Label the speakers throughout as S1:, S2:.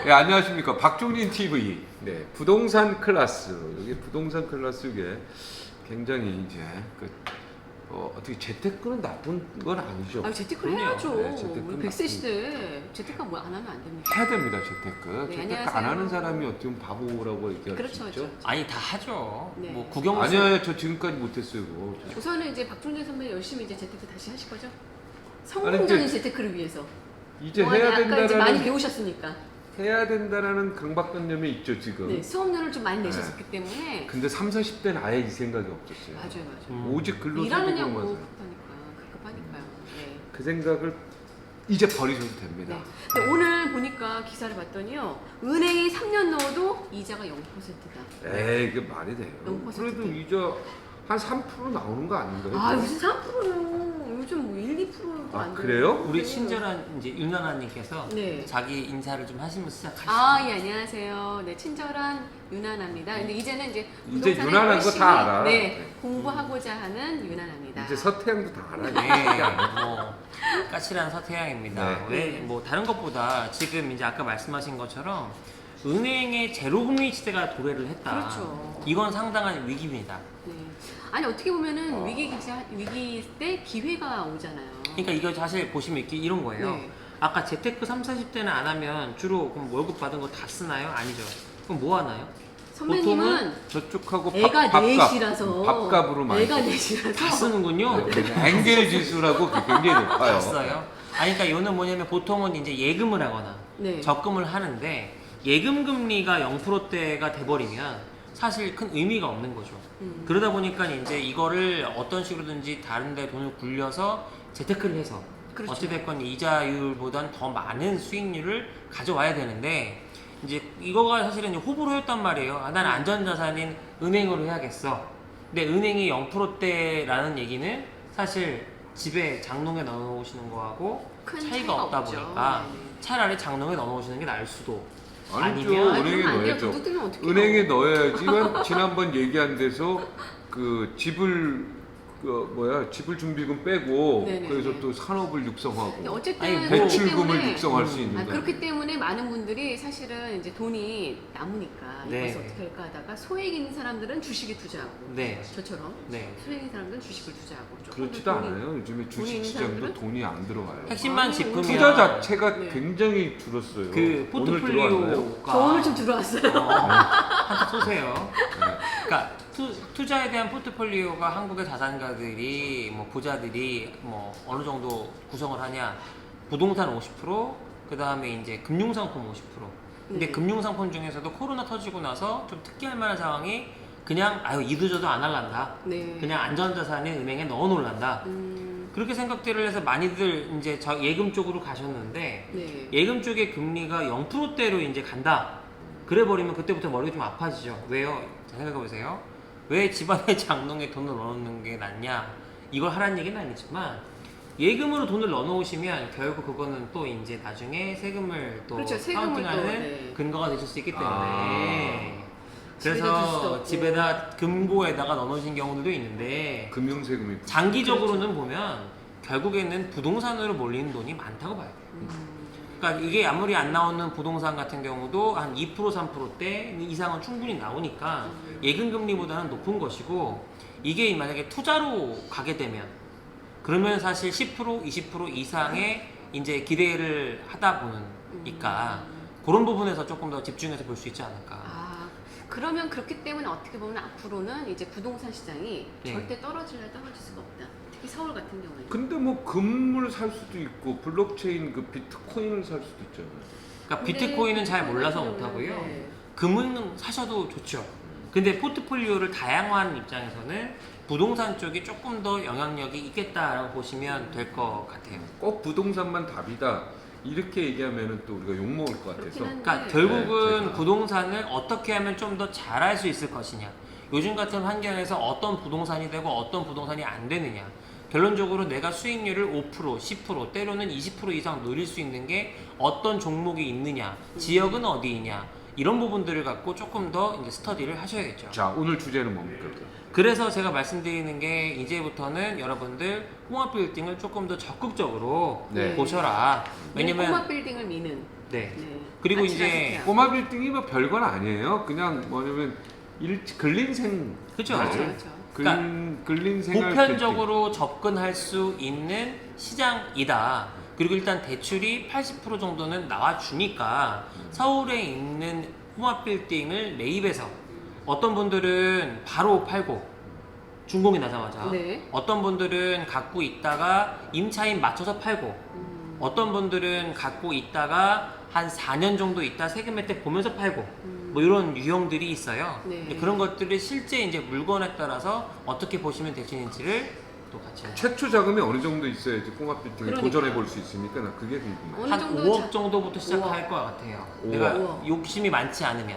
S1: 네, 안녕하십니까. 박종린 TV. 네, 부동산 클래스. 여기 부동산 클래스 이게 굉장히 이제 어떻게 재테크는 나쁜 건 아니죠.
S2: 아, 재테크를
S3: 그럼요.
S2: 해야죠.
S1: 네, 재테크는
S2: 우리 100세 시대에 재테크 뭐 안 하면 안 됩니다.
S1: 해야 됩니다, 재테크.
S2: 네,
S1: 재테크
S2: 안녕하세요.
S1: 안 하는 사람이 어떻게 보면 바보라고 얘기할
S2: 그렇죠,
S1: 수 있죠.
S2: 그렇죠.
S3: 아니 다 하죠.
S2: 네.
S3: 뭐 구경
S1: 아니요, 저 지금까지 못했어요, 그거.
S2: 우선은 이제 박종진 선배 열심히 이제 재테크 다시 하실 거죠?
S1: 아니,
S2: 성공적인
S1: 이제
S2: 재테크를 위해서.
S1: 이제
S2: 뭐
S1: 해야
S2: 아까 이제 많이
S1: 된다라는
S2: 배우셨으니까.
S1: 해야 된다라는 강박관념이 있죠, 지금.
S2: 네, 수업료를 좀 많이
S1: 네.
S2: 내셨기 때문에.
S1: 근데 30, 40대는 아예 이 생각이 없었어요.
S2: 맞아요.
S1: 오직 근로소득으로만
S2: 일하느냐고
S1: 살아요.
S2: 급하니까요. 네.
S1: 그 생각을 이제 버리셔도 됩니다.
S2: 네. 근데 오늘 보니까 기사를 봤더니요. 은행에 3년 넣어도 이자가 0%다.
S1: 에이, 이게 말이 돼요.
S2: 0%
S1: 그래도 이자 한 3% 나오는 거 아닌가요?
S2: 아, 무슨 3%요. 요즘 뭐 1, 2%도
S1: 아,
S2: 안 돼요.
S1: 그래요?
S3: 우리 친절한 이제 윤하나님께서
S2: 네.
S3: 자기 인사를 좀 하시면서 시작하시죠.
S2: 아, 예, 안녕하세요. 네, 친절한 유나나입니다. 근데 이제는 이제
S1: 이제
S2: 부동산에
S1: 유난한 거
S2: 열심히,
S1: 다 알아.
S2: 네,
S1: 네.
S2: 공부하고자 하는 유나나입니다.
S1: 이제 서태양도 다 알아요.
S3: 네, 뭐 까칠한 서태양입니다.
S1: 네.
S3: 왜 뭐 다른 것보다 지금 이제 아까 말씀하신 것처럼 은행의 제로금리 시대가 도래를 했다.
S2: 그렇죠.
S3: 이건 상당한 위기입니다.
S2: 네. 아니 어떻게 보면은 위기 때 기회가 오잖아요.
S3: 그러니까 이거 사실 보시면 이런 거예요.
S2: 네.
S3: 아까 재테크 30, 40대는 안 하면 주로 그럼 월급 받은 거 다 쓰나요? 아니죠. 그럼 뭐 하나요?
S2: 선배님은
S1: 저쪽하고
S2: 애가 넷이라서
S1: 밥값으로 많이
S2: 애가
S3: 다
S2: 넷이라서
S3: 쓰는군요.
S1: 엥겔 지수라고 그게 굉장히 높아요.
S3: 봤어요. 아니 그러니까 이거는 뭐냐면 보통은 이제 예금을 하거나
S2: 네.
S3: 적금을 하는데 예금 금리가 0%대가 돼버리면 사실 큰 의미가 없는 거죠. 그러다 보니까 이제 이거를 어떤 식으로든지 다른데 돈을 굴려서 재테크를 해서
S2: 그렇죠.
S3: 어찌됐건 이자율보단 더 많은 수익률을 가져와야 되는데 이제 이거가 사실은 이제 호불호였단 말이에요. 아, 난 안전자산인 은행으로 해야겠어. 근데 은행이 0%대라는 얘기는 사실 집에 장롱에 넣어놓으시는 거하고
S2: 큰
S3: 차이가
S2: 차이가
S3: 없다
S2: 없죠.
S3: 보니까
S2: 네네.
S3: 차라리 장롱에 넣어놓으시는 게 나을 수도.
S1: 아니죠.
S3: 아니면-
S1: 은행에
S2: 그러면 안 돼요.
S1: 넣어야죠.
S2: 도둑 들면 어떻게
S1: 은행에 넣어야지. 이건 지난번 얘기한 데서 그 집을 준비금 빼고
S2: 네네네.
S1: 그래서 또 산업을 육성하고
S2: 어쨌든
S3: 아니, 뭐-
S2: 그렇기
S1: 대출금을
S2: 때문에
S1: 육성할 수 있는
S2: 아,
S1: 거.
S2: 그렇기 때문에 많은 분들이 사실은 이제 돈이 남으니까
S3: 네.
S2: 이것을 어떻게 할까 하다가 소액 있는 사람들은 주식에 투자하고
S3: 네.
S2: 저처럼
S3: 네.
S2: 소액 있는 사람들은 주식을 투자하고 조금 더
S1: 그렇지도
S2: 돈이-
S1: 않아요. 요즘에
S2: 돈이
S1: 주식
S2: 있는
S1: 시장도
S2: 사람들은-
S1: 돈이 안 들어와요.
S3: 핵심만
S2: 아니,
S3: 짚으면
S1: 투자 자체가
S2: 네.
S1: 굉장히 줄었어요.
S3: 그
S1: 오늘 들어왔나요?
S3: 포트폴리오가
S2: 저 오늘 좀 들어왔어요.
S3: 한턱 쏘세요.
S1: 네.
S3: 그러니까 투자에 대한 포트폴리오가 한국의 자산가들이 뭐 부자들이 뭐 어느 정도 구성을 하냐 부동산 50% 그다음에 이제 금융상품 50% 근데
S2: 네.
S3: 금융상품 중에서도 코로나 터지고 나서 좀 특이할 만한 상황이 그냥 아유 이도저도 안 할란다
S2: 네.
S3: 그냥 안전자산에 은행에 넣어 놓을란다 그렇게 생각들을 해서 많이들 이제 저 예금 쪽으로 가셨는데
S2: 네.
S3: 예금 쪽의 금리가 0%대로 이제 간다. 그래 버리면 그때부터 머리가 좀 아파지죠. 왜요? 잘 생각해 보세요. 왜 집안의 장롱에 돈을 넣어놓는 게 낫냐? 이걸 하라는 얘기는 아니지만 예금으로 돈을 넣어놓으시면 결국 그거는 또 이제 나중에 세금을 또
S2: 그렇죠. 세금을
S3: 카운팅하는
S2: 또, 네.
S3: 근거가 되실 수 있기 때문에
S2: 집에다 둘 수도
S3: 그래서
S2: 없고.
S3: 집에다 금고에다가 넣어놓으신 경우들도 있는데
S1: 금융세금이
S3: 장기적으로는 보면 결국에는 부동산으로 몰리는 돈이 많다고 봐요. 그러니까 이게 아무리 안 나오는 부동산 같은 경우도 한 2% 3%대 이상은 충분히 나오니까 예금 금리보다는 높은 것이고 이게 만약에 투자로 가게 되면 그러면 사실 10% 20% 이상의 이제 기대를 하다 보니까 그런 부분에서 조금 더 집중해서 볼 수 있지 않을까.
S2: 아, 그러면 그렇기 때문에 어떻게 보면 앞으로는 이제 부동산 시장이
S3: 네.
S2: 절대 떨어질 수가 없다. 특히 서울 같은 경우에는.
S1: 근데 뭐 금을 살 수도 있고 블록체인 그 비트코인을 살 수도 있잖아요.
S3: 그러니까
S2: 근데
S3: 비트코인은 잘
S2: 비트코인
S3: 몰라서
S2: 같은
S3: 못하고요.
S2: 경우는, 네.
S3: 금은 사셔도 좋죠. 근데 포트폴리오를 다양화하는 입장에서는 부동산 쪽이 조금 더 영향력이 있겠다라고 보시면 될 것 같아요.
S1: 꼭 부동산만 답이다. 이렇게 얘기하면은 또 우리가 욕 먹을 것 같아서.
S2: 그렇긴 한데.
S3: 그러니까 결국은
S1: 네, 제가.
S3: 부동산을 어떻게 하면 좀 더 잘할 수 있을 것이냐. 요즘 같은 환경에서 어떤 부동산이 되고 어떤 부동산이 안 되느냐. 결론적으로 내가 수익률을 5%, 10%, 때로는 20% 이상 누릴 수 있는 게 어떤 종목이 있느냐, 지역은 어디이냐. 이런 부분들을 갖고 조금 더 이제 스터디를 하셔야겠죠.
S1: 자, 오늘 주제는 뭡니까?
S3: 그래서 제가 말씀드리는 게 이제부터는 여러분들 꼬마 빌딩을 조금 더 적극적으로
S1: 네.
S3: 보셔라.
S2: 왜냐면
S3: 왜냐면
S2: 꼬마 빌딩을 미는.
S3: 네.
S2: 네.
S3: 그리고
S2: 아치라
S3: 이제
S2: 스퀘어.
S1: 꼬마 빌딩이 뭐 별건 아니에요. 그냥 뭐냐면 근린생.
S3: 그렇죠.
S2: 그렇죠,
S1: 맞아요.
S2: 그렇죠.
S1: 근린생활
S3: 보편적으로 접근할 수 있는 시장이다. 그리고 일단 대출이 80% 정도는 나와주니까 서울에 있는 꼬마 빌딩을 매입해서 어떤 분들은 바로 팔고 준공이 나자마자
S2: 네.
S3: 어떤 분들은 갖고 있다가 임차인 맞춰서 팔고
S2: 음.
S3: 어떤 분들은 갖고 있다가 한 4년 정도 있다 세금 혜택 보면서 팔고 뭐 이런 유형들이 있어요.
S2: 네.
S3: 근데 그런 것들이 실제 이제 물건에 따라서 어떻게 보시면 되시는지를 또 같이
S1: 최초 자금이 어느 정도 있어야지 꼬마 빌딩에
S2: 그러니까.
S1: 도전해 볼 수 있습니까? 나 그게 궁금해.
S2: 어느
S3: 한
S2: 정도
S3: 5억 정도부터 시작할 것 같아요.
S1: 5억.
S3: 내가
S2: 5억.
S3: 욕심이 많지 않으면.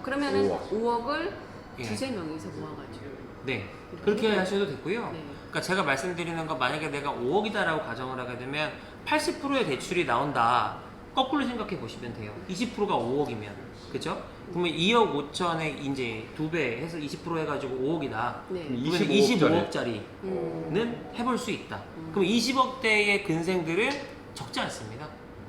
S2: 그러면은
S1: 5억.
S2: 5억을
S3: 예.
S2: 두세 명이서 모아가지고.
S3: 네. 그렇게 하셔도 되고요.
S2: 네.
S3: 그러니까 제가 말씀드리는 거 만약에 내가 5억이다라고 가정을 하게 되면 80%의 대출이 나온다. 거꾸로 생각해 보시면 돼요. 20%가 5억이면. 그죠? 그러면 2억 5천에 이제 2배 해서 20% 해가지고 5억이다.
S2: 네.
S3: 그러면
S1: 25억짜리.
S3: 25억짜리는
S2: 음.
S3: 해볼 수 있다. 그럼 20억대의 근생들은 적지 않습니다.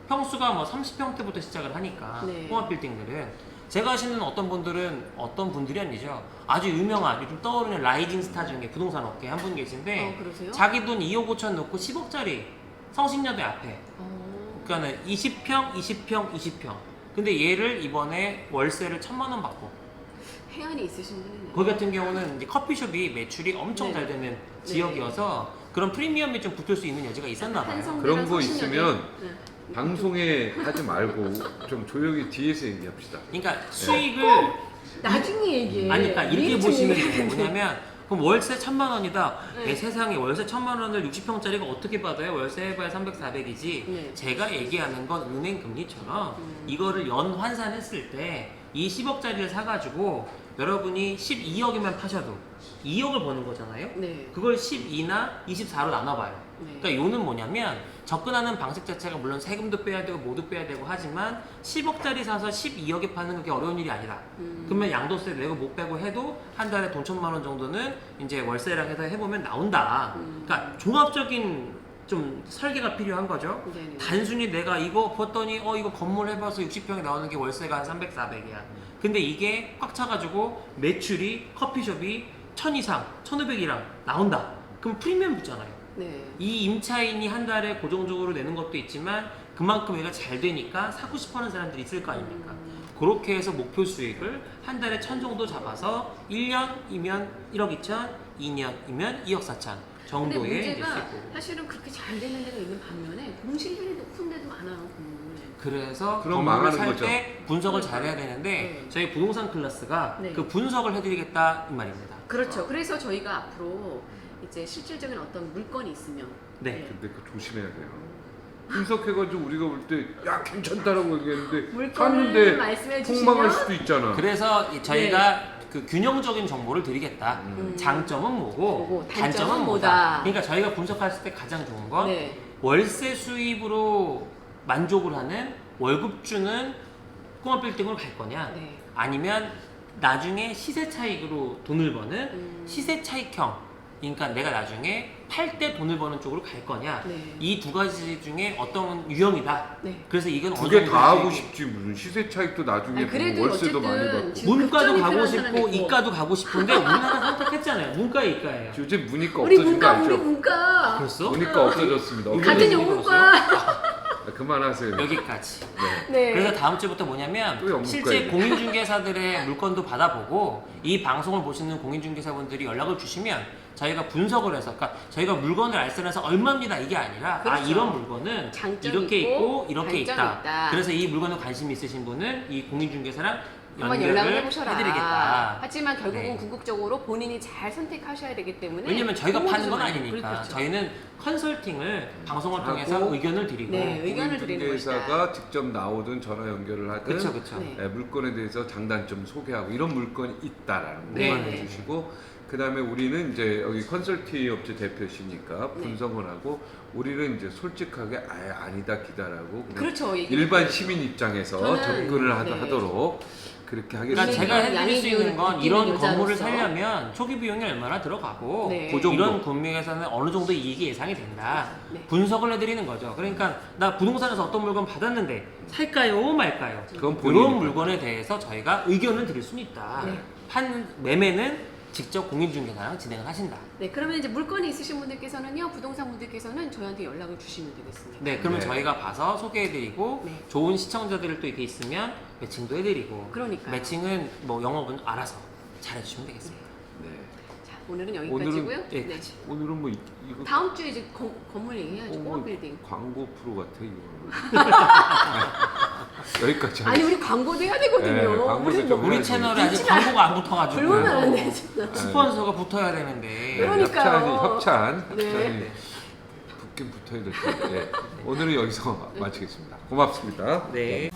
S3: 평수가 뭐 30평대부터 시작을 하니까
S2: 네.
S3: 홍합 빌딩들은 제가 아시는 어떤 분들은 어떤 분들이 아니죠. 아주 유명한 요즘 떠오르는 라이징 스타 중에 부동산 업계 한 분 계신데
S2: 그러세요?
S3: 자기 돈 2억 5천 넣고 10억짜리 성신여대 앞에 그러니까는 20평, 20평, 20평. 근데 얘를 이번에 월세를 1,000만 원 받고
S2: 해안이 있으신 분이네요.
S3: 거기 같은 경우는 이제 커피숍이 매출이 엄청
S2: 네.
S3: 잘 되는 지역이어서 그런 프리미엄이 좀 붙을 수 있는 여지가 있었나 봐요.
S2: 한성대랑
S1: 그런 거
S2: 성신여대.
S1: 있으면
S2: 네.
S1: 방송에 하지 말고 좀 조용히 뒤에서 얘기합시다.
S3: 그러니까 수익을
S2: 나중에 얘기해.
S3: 아니 그러니까 이렇게
S2: 미리
S3: 보시면
S2: 좀
S3: 돼요. 뭐냐면 그럼 월세 1,000만 원이다.
S2: 네.
S3: 세상에 월세 1,000만 원을 60평짜리가 어떻게 받아요? 월세 해봐야 300, 400이지.
S2: 네.
S3: 제가 얘기하는 건 은행 금리처럼 이거를 연 환산했을 때 이 10억짜리를 사가지고 여러분이 12억이면 파셔도 2억을 버는 거잖아요.
S2: 네.
S3: 그걸 12나 24로 나눠봐요.
S2: 네.
S3: 그러니까 요는 뭐냐면 접근하는 방식 자체가 물론 세금도 빼야 되고 뭐도 빼야 되고 하지만 10억짜리 사서 12억에 파는 게 어려운 일이 아니다. 그러면 양도세 내고 못 빼고 해도 한 달에 돈 1,000만 원 정도는 이제 월세랑 해서 해보면 나온다. 그러니까 종합적인 좀 설계가 필요한 거죠.
S2: 네네.
S3: 단순히 내가 이거 봤더니 이거 건물 해봐서 60평에 나오는 게 월세가 한 300, 400이야. 근데 이게 꽉 차가지고 매출이 커피숍이 1,000 이상, 1,500이랑 나온다. 그럼 프리미엄 붙잖아요.
S2: 네.
S3: 이 임차인이 한 달에 고정적으로 내는 것도 있지만 그만큼 얘가 잘 되니까 사고 싶어하는 사람들이 있을 거 아닙니까? 그렇게 해서 목표 수익을 한 달에 1,000 정도 잡아서 1년이면 1억 2천, 2년이면 2억 4천
S2: 근데
S3: 정도의 이제
S2: 문제가
S3: 수익.
S2: 사실은 그렇게 잘 되는 데가 있는 반면에 공실률이 높은 데도 많아요. 건물.
S3: 그래서
S1: 그럼
S3: 건물을
S1: 망하는
S3: 살
S1: 거죠.
S3: 때 분석을 잘해야 되는데
S2: 네.
S3: 저희 부동산 클래스가
S2: 네.
S3: 그 분석을 해드리겠다 이 말입니다.
S2: 그렇죠. 그래서 저희가 앞으로 이제 실질적인 어떤 물건이 있으면
S3: 네.
S1: 근데 그거 조심해야 돼요. 분석해가지고 우리가 볼 때 야 괜찮다라고 얘기했는데
S2: 물건을
S1: 샀는데
S2: 말씀해
S1: 폭망할
S2: 주시면
S1: 수도 있잖아.
S3: 그래서 저희가 그 균형적인 정보를 드리겠다. 장점은 뭐고
S2: 뭐고,
S3: 단점은
S2: 단점은
S3: 뭐다.
S2: 뭐다.
S3: 그러니까 저희가 분석했을 때 가장 좋은 건
S2: 네.
S3: 월세 수입으로 만족을 하는 월급 주는 꼬마 빌딩으로 갈 거냐
S2: 네.
S3: 아니면 나중에 시세 차익으로 돈을 버는 시세 차익형 그러니까 내가 나중에 팔 때 돈을 버는 쪽으로 갈 거냐
S2: 네.
S3: 이 두 가지 중에 어떤 유형이다.
S2: 네.
S3: 그래서 이건
S1: 두 개
S3: 정도
S1: 다 하고
S3: 수익이-
S1: 싶지 무슨 시세 차익도 나중에
S2: 아니, 그래도
S1: 보고 월세도 많이
S2: 어쨌든
S1: 받고.
S2: 지금
S3: 문과도
S2: 급전이
S3: 가고
S2: 필요한
S3: 싶고
S2: 사람이 있고.
S3: 이과도 가고 싶은데 우리나라 선택했잖아요. 문과 이과예요.
S1: 요즘 문이과
S2: 우리
S1: 없어진 거
S2: 문과 우리
S1: 알죠?
S2: 문과
S3: 그랬어?
S1: 문이과 없어졌습니다.
S3: 이거
S2: 같은
S3: 이거
S2: 영문과.
S1: 아, 그만하세요.
S3: 여기까지.
S1: 네.
S2: 네.
S3: 그래서 다음 주부터 뭐냐면
S1: 또 영문과
S3: 실제
S1: 얘기.
S3: 공인중개사들의 물건도 받아보고 이 방송을 보시는 공인중개사분들이 연락을 주시면 저희가 분석을 해서 그러니까 저희가 물건을 알선해서 얼마입니다 이게 아니라
S2: 그렇죠.
S3: 이런 물건은
S2: 장점이
S3: 이렇게
S2: 있고
S3: 있고 이렇게
S2: 단점이
S3: 있다.
S2: 있다.
S3: 그래서 이 물건에 관심이 있으신 분은 이 공인중개사랑
S2: 한번
S3: 연결을
S2: 연락을 해보셔라.
S3: 해드리겠다.
S2: 하지만 결국은
S3: 네.
S2: 궁극적으로 본인이 잘 선택하셔야 되기 때문에
S3: 왜냐면 저희가
S2: 그런
S3: 파는
S2: 것도
S3: 건
S2: 좀
S3: 아니니까
S2: 그렇죠.
S3: 저희는 컨설팅을 방송을
S1: 하고
S3: 통해서 의견을 드리고
S2: 네, 의견을 드리는
S1: 공인중개사가 직접 나오든 전화 연결을 하든
S3: 그렇죠 그렇죠.
S2: 네.
S1: 물건에 대해서 장단점 소개하고 이런 물건이 있다라는
S3: 네.
S1: 것만
S2: 네.
S1: 해주시고 그다음에 우리는 이제 여기 컨설팅 업체 대표시니까
S2: 네.
S1: 분석을 하고 우리는 이제 솔직하게 아예 아니다 기다라고 그냥
S2: 그렇죠.
S1: 일반 시민 입장에서
S2: 저는,
S1: 접근을
S2: 네.
S1: 하도록 그렇게
S3: 그러니까
S1: 하겠습니다.
S3: 제가 해드릴 수 있는 건
S2: 양의
S3: 이런
S2: 기운을
S3: 건물을
S2: 여자로서.
S3: 살려면 초기 비용이 얼마나 들어가고
S2: 네.
S1: 그 정도.
S3: 이런 금액에서는 어느 정도 이익이 예상이 된다.
S2: 네.
S3: 분석을 해드리는 거죠. 그러니까 나 부동산에서 어떤 물건 받았는데 살까요 말까요?
S1: 그건 본인이
S3: 이런 물건에 대해서 저희가 의견을 드릴 수는 있다.
S2: 네.
S3: 매매는 직접 공인중개사랑 진행을 하신다.
S2: 네, 그러면 이제 물건이 있으신 분들께서는요, 부동산 분들께서는 저희한테 연락을 주시면 되겠습니다.
S3: 네, 그러면
S1: 네.
S3: 저희가 봐서 소개해드리고
S2: 네.
S3: 좋은 시청자들이 또 이렇게 있으면 매칭도 해드리고
S2: 그러니까요.
S3: 매칭은 뭐 영업은 알아서 잘해주시면 되겠습니다.
S1: 네.
S2: 자, 오늘은
S1: 오늘은-
S2: 여기까지고요.
S3: 예,
S2: 네.
S1: 오늘은 뭐 이거
S2: 다음 주에 이제 건물 얘기해야죠.
S1: 뭐
S2: 꼬마 빌딩.
S1: 광고 프로 같아 이거. 여기까지
S2: 아니 우리 광고도 해야 되거든요.
S1: 네, 광고도
S2: 우리
S1: 좀
S2: 뭐
S3: 우리
S1: 해야지.
S3: 채널에 아직 광고가 안 붙어가지고
S2: 불면 안 되잖아.
S3: 스폰서가 붙어야 되는데
S2: 그러니까요.
S1: 협찬이
S2: 네.
S1: 붙긴 붙어야 될 텐데. 예. 오늘은 여기서 마치겠습니다. 고맙습니다.
S3: 네.